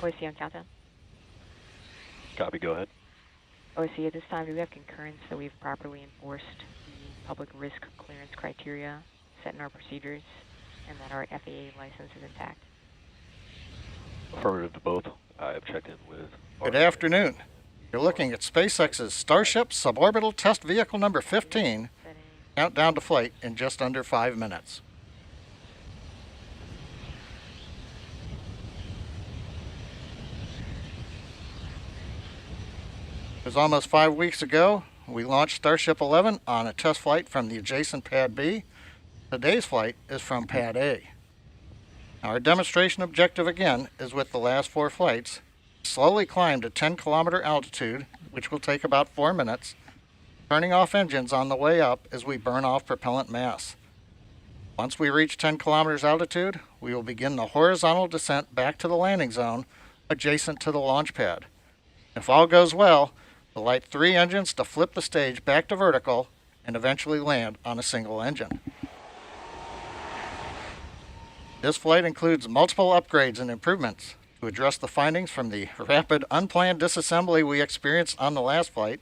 OSC on countdown. Copy, go ahead. OSC, at this time, do we have concurrence that we've properly enforced the public risk clearance criteria set in our procedures and that our FAA license is intact? Affirmative to both. I have checked in with. Good afternoon. You're looking at SpaceX's Starship suborbital test vehicle number 15, countdown to flight in just under 5 minutes. It was almost 5 weeks ago. We launched Starship 11 on a test flight from the adjacent Pad B. Today's flight is from Pad A. Our demonstration objective again is with the last 4 flights. Slowly climb to 10-kilometer altitude, which will take about 4 minutes, turning off engines on the way up as we burn off propellant mass. Once we reach 10 kilometers altitude, we will begin the horizontal descent back to the landing zone adjacent to the launch pad. If all goes well, we'll light 3 engines to flip the stage back to vertical and eventually land on a single engine. This flight includes multiple upgrades and improvements to address the findings from the rapid unplanned disassembly we experienced on the last flight.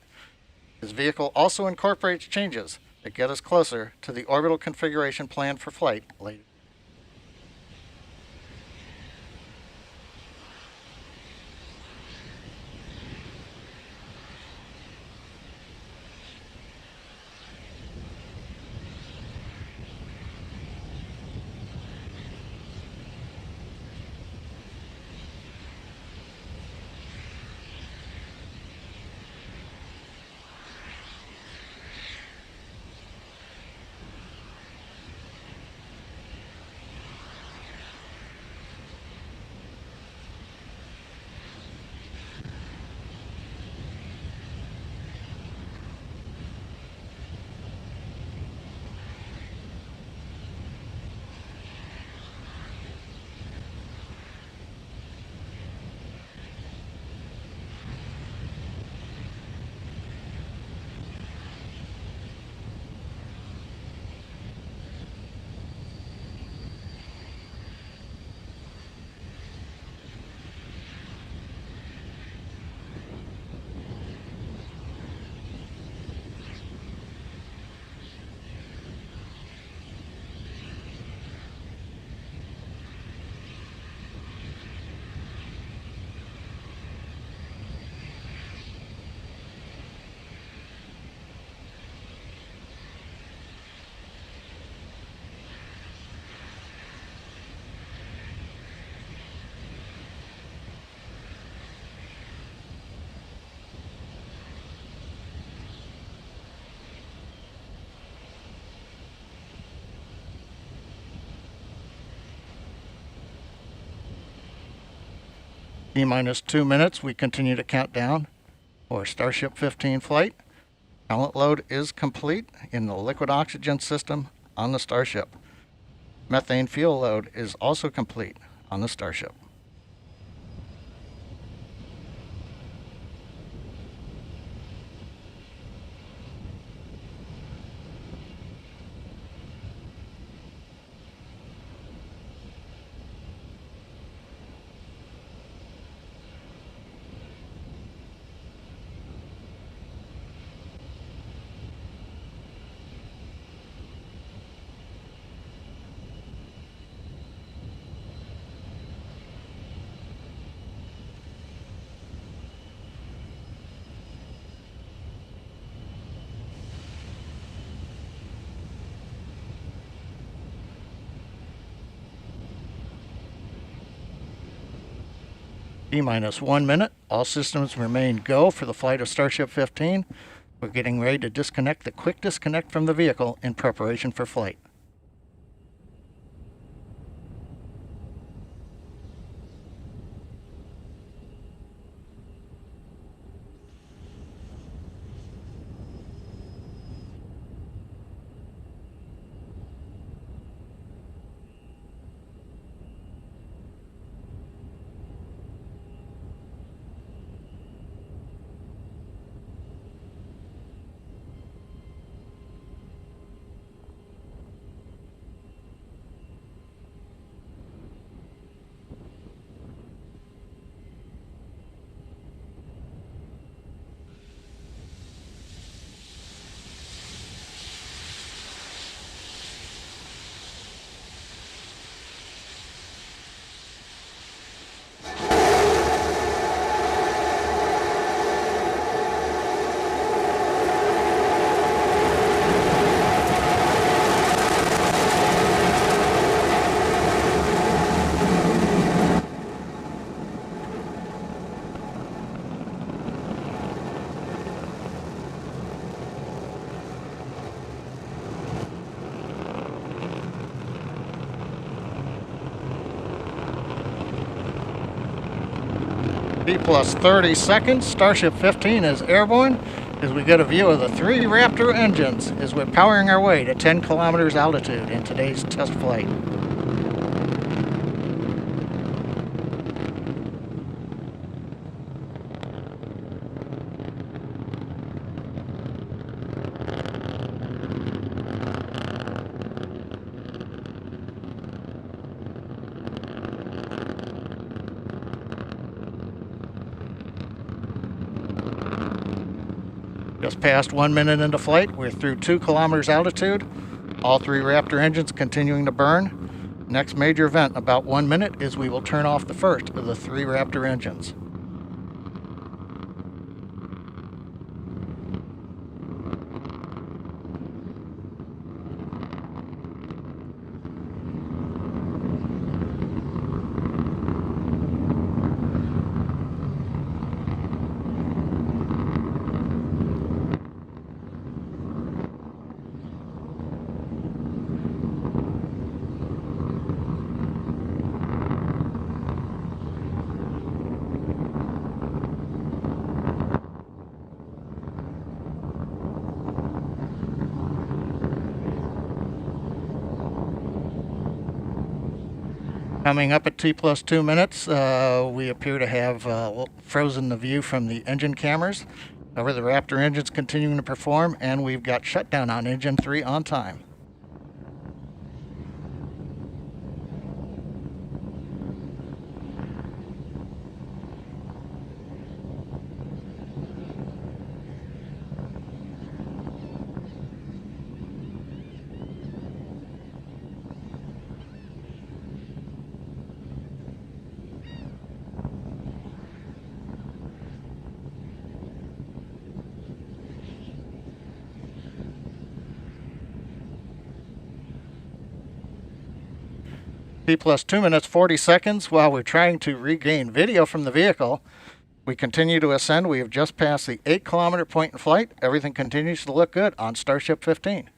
This vehicle also incorporates changes that get us closer to the orbital configuration planned for flight later. T-minus 2 minutes, we continue to count down for Starship 15 flight. Propellant load is complete in the liquid oxygen system on the Starship. Methane fuel load is also complete on the Starship. T-minus 1 minute. All systems remain go for the flight of Starship 15. We're getting ready to disconnect the quick disconnect from the vehicle in preparation for flight. T plus 30 seconds, Starship 15 is airborne as we get a view of the 3 Raptor engines as we're powering our way to 10 kilometers altitude in today's test flight. Just past 1 minute into flight, we're through 2 kilometers altitude. All 3 Raptor engines continuing to burn. Next major event in about 1 minute is we will turn off the first of the 3 Raptor engines. Coming up at T plus 2 minutes, we appear to have frozen the view from the engine cameras. However, the Raptor engine's continuing to perform, and we've got shutdown on engine 3 on time. T plus 2 minutes 40 seconds. While we're trying to regain video from the vehicle, we continue to ascend. We have just passed the 8 kilometer point in flight. Everything continues to look good on Starship 15.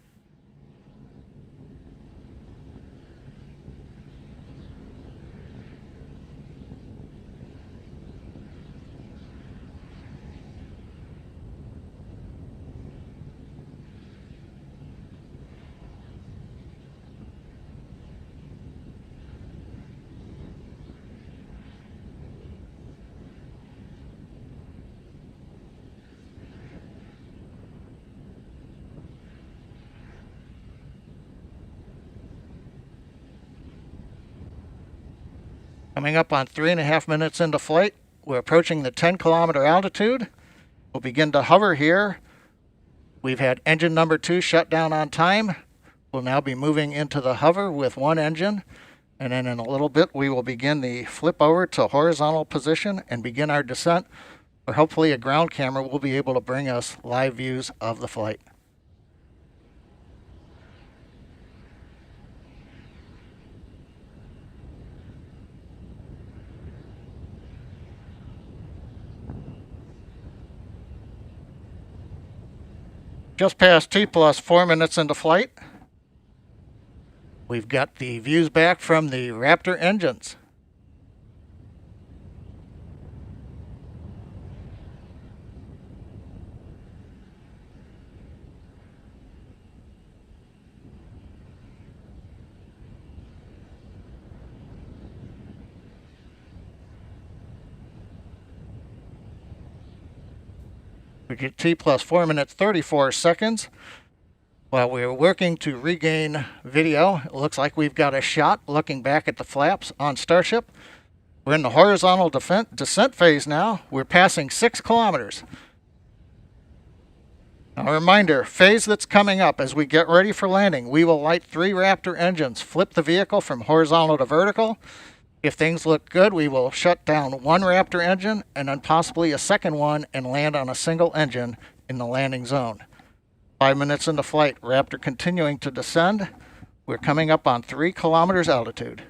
Coming up on 3.5 minutes into flight, we're approaching the 10 kilometer altitude. We'll begin to hover here. We've had engine number 2 shut down on time. We'll now be moving into the hover with 1 engine. And then in a little bit, we will begin the flip over to horizontal position and begin our descent, where hopefully a ground camera will be able to bring us live views of the flight. Just past T plus 4 minutes into flight, we've got the views back from the Raptor engines. We get T plus 4 minutes 34 seconds. While we're working to regain video, it looks like we've got a shot looking back at the flaps on Starship. We're in the horizontal descent phase now. We're passing 6 kilometers. Now, a reminder, phase that's coming up as we get ready for landing, we will light 3 Raptor engines, flip the vehicle from horizontal to vertical. If things look good, we will shut down 1 Raptor engine and then possibly a second one and land on a single engine in the landing zone. 5 minutes into flight, Raptor continuing to descend. We're coming up on 3 kilometers altitude.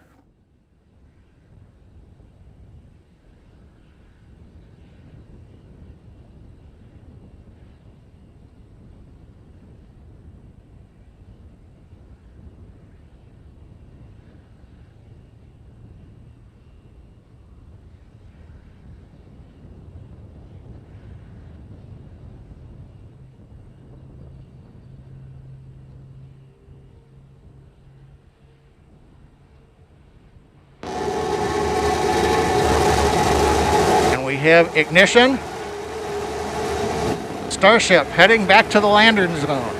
have ignition. Starship heading back to the landing zone.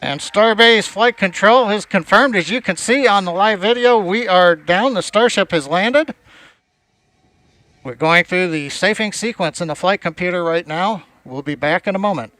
And Starbase Flight Control has confirmed, as you can see on the live video, we are down. The Starship has landed. We're going through the safing sequence in the flight computer right now. We'll be back in a moment.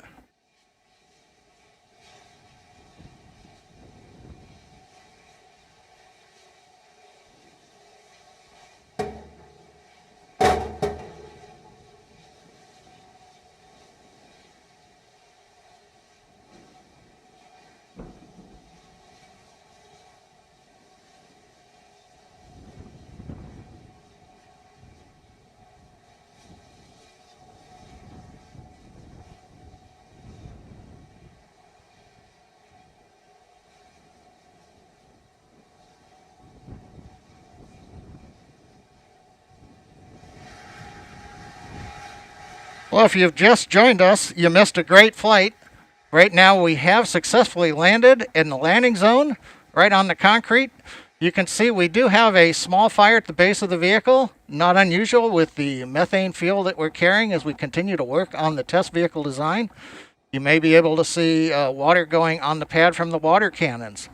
Well, if you've just joined us, you missed a great flight. Right now we have successfully landed in the landing zone, right on the concrete. You can see we do have a small fire at the base of the vehicle, not unusual with the methane fuel that we're carrying as we continue to work on the test vehicle design. You may be able to see water going on the pad from the water cannons.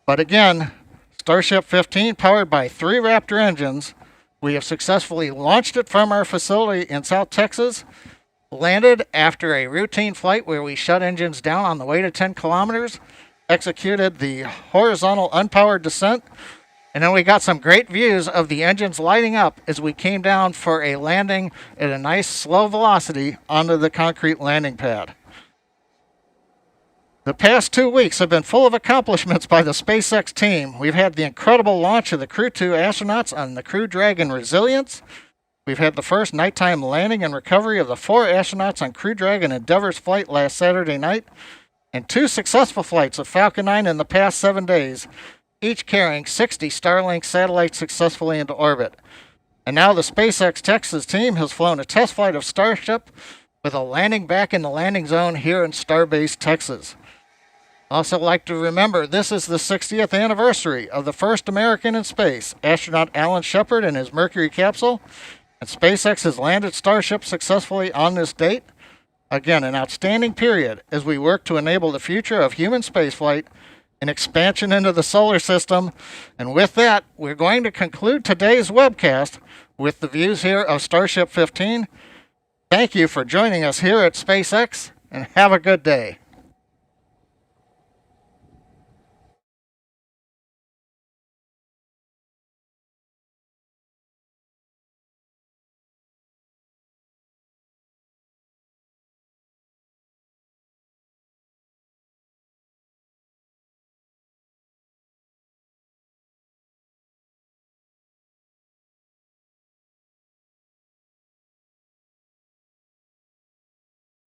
But again, Starship 15 powered by 3 Raptor engines. We have successfully launched it from our facility in South Texas, landed after a routine flight where we shut engines down on the way to 10 kilometers, executed the horizontal unpowered descent, and then we got some great views of the engines lighting up as we came down for a landing at a nice slow velocity onto the concrete landing pad. The past 2 weeks have been full of accomplishments by the SpaceX team. We've had the incredible launch of the Crew 2 astronauts on the Crew Dragon Resilience. We've had the first nighttime landing and recovery of the 4 astronauts on Crew Dragon Endeavor's flight last Saturday night, and 2 successful flights of Falcon 9 in the past 7 days, each carrying 60 Starlink satellites successfully into orbit. And now the SpaceX Texas team has flown a test flight of Starship with a landing back in the landing zone here in Starbase, Texas. Also like to remember, this is the 60th anniversary of the first American in space, astronaut Alan Shepard and his Mercury capsule, and SpaceX has landed Starship successfully on this date. Again, an outstanding period as we work to enable the future of human spaceflight and expansion into the solar system. And with that, we're going to conclude today's webcast with the views here of Starship 15. Thank you for joining us here at SpaceX, and have a good day.